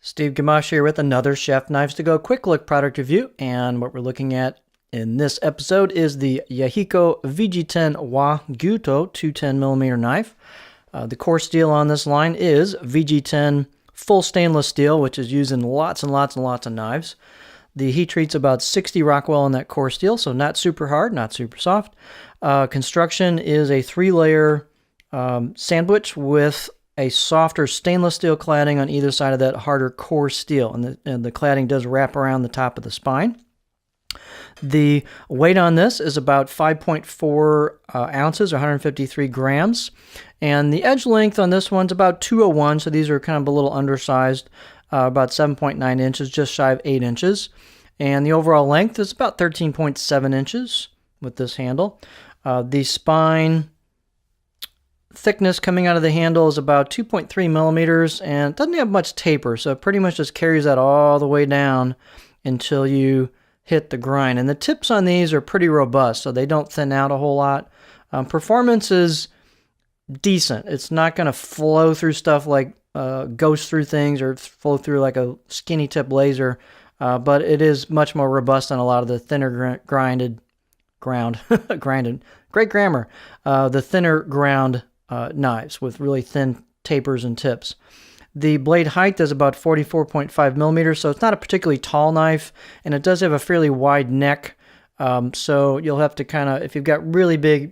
Steve Gamache here with another Chef Knives to Go quick look product review, and what we're looking at in this episode is the Yahiko VG10 Wa Gyuto 210mm knife. The core steel on this line is VG10 full stainless steel, which is used in lots and lots and lots of knives. The heat treat's about 60 Rockwell on that core steel, so not super hard, not super soft. Construction is a 3-layer sandwich with a softer stainless steel cladding on either side of that harder core steel, and the cladding does wrap around the top of the spine. The weight on this is about 5.4 ounces, or 153 grams, and the edge length on this one's about 201, so these are kind of a little undersized, about 7.9 inches, just shy of 8 inches, and the overall length is about 13.7 inches with this handle. The spine thickness coming out of the handle is about 2.3 millimeters, and it doesn't have much taper, so it pretty much just carries that all the way down until you hit the grind. And the tips on these are pretty robust, so they don't thin out a whole lot. Performance is decent. It's not going to flow through stuff like ghost through things or flow through like a skinny tip laser, but it is much more robust than a lot of the thinner grinded, great grammar, the thinner ground knives with really thin tapers and tips. The blade height is about 44.5 millimeters, so it's not a particularly tall knife, and it does have a fairly wide neck, so you'll have to kind of, if you've got really big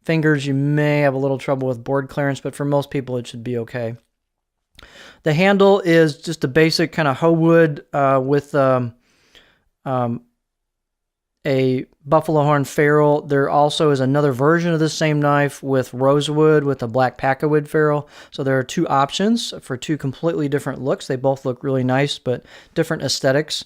fingers, you may have a little trouble with board clearance, but for most people it should be okay. The handle is just a basic kind of hoe wood with a buffalo horn ferrule. There also is another version of the same knife with rosewood with a black packawood ferrule. So there are two options for two completely different looks. They both look really nice, but different aesthetics.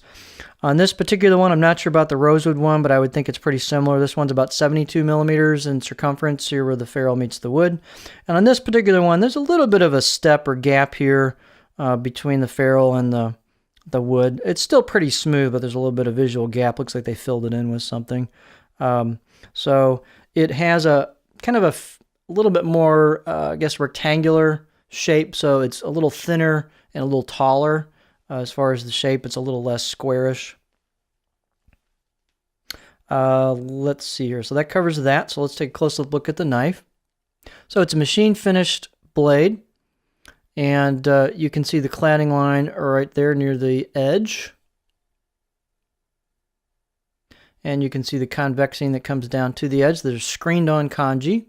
On this particular one, I'm not sure about the rosewood one, but I would think it's pretty similar. This one's about 72 millimeters in circumference here where the ferrule meets the wood. And on this particular one, there's a little bit of a step or gap here between the ferrule and the wood. It's still pretty smooth, but there's a little bit of visual gap. Looks like they filled it in with something. So it has a kind of a little bit more, I guess, rectangular shape. So it's a little thinner and a little taller as far as the shape. It's a little less squarish. Let's see here. So that covers that. So let's take a closer look at the knife. So it's a machine finished blade. And you can see the cladding line right there near the edge. And you can see the convexing that comes down to the edge. There's screened on kanji.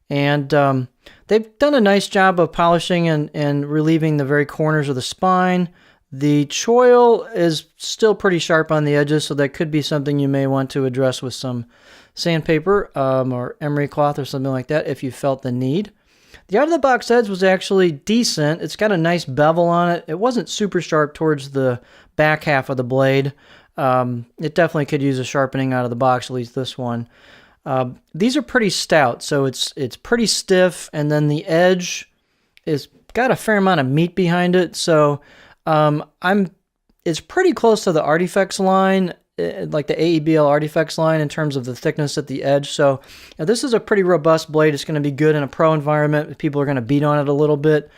And they've done a nice job of polishing and relieving the very corners of the spine. The choil is still pretty sharp on the edges, so that could be something you may want to address with some sandpaper or emery cloth or something like that if you felt the need. The out-of-the-box edge was actually decent. It's got a nice bevel on it. It wasn't super sharp towards the back half of the blade. It definitely could use a sharpening out of the box, at least this one. These are pretty stout, so it's pretty stiff, and then the edge is got a fair amount of meat behind it, so it's pretty close to the Artifacts line, like the AEBL Artifacts line in terms of the thickness at the edge. So this is a pretty robust blade. It's going to be good in a pro environment. People are going to beat on it a little bit.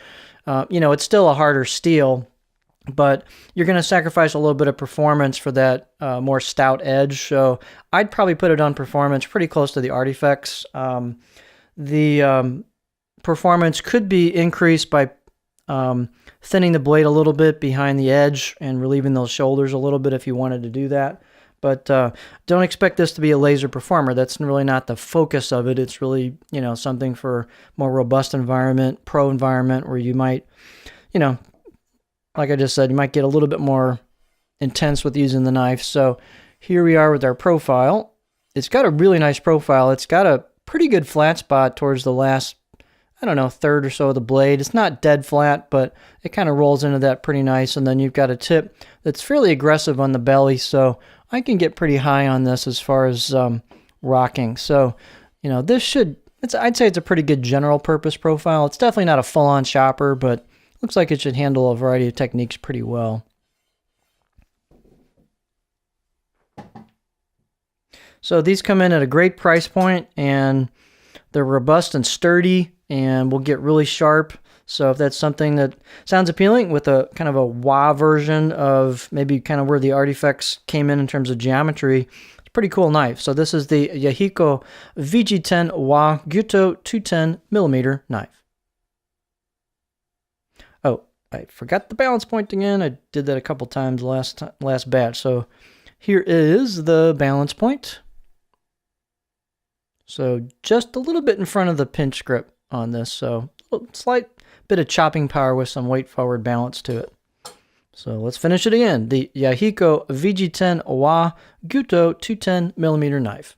It's still a harder steel, but you're going to sacrifice a little bit of performance for that more stout edge. So I'd probably put it on performance pretty close to the Artifacts. The performance could be increased by thinning the blade a little bit behind the edge and relieving those shoulders a little bit if you wanted to do that. But don't expect this to be a laser performer. That's really not the focus of it. It's really, something for more robust environment, pro environment, where you might, like I just said, you might get a little bit more intense with using the knife. So here we are with our profile. It's got a really nice profile. It's got a pretty good flat spot towards the last, third or so of the blade. It's not dead flat, but it kind of rolls into that pretty nice. And then you've got a tip that's fairly aggressive on the belly, so I can get pretty high on this as far as rocking. So, this I'd say it's a pretty good general purpose profile. It's definitely not a full-on chopper, but looks like it should handle a variety of techniques pretty well. So these come in at a great price point, and they're robust and sturdy, and will get really sharp. So if that's something that sounds appealing with a kind of a wah version of maybe kind of where the artifacts came in terms of geometry, it's a pretty cool knife. So this is the Yahiko VG10 Wa Gyuto 210mm knife. Oh, I forgot the balance point again. I did that a couple times last batch. So here is the balance point. So just a little bit in front of the pinch grip on this. So a slight bit of chopping power with some weight forward balance to it. So let's finish it again. The Yahiko VG10 Wa Gyuto 210mm knife.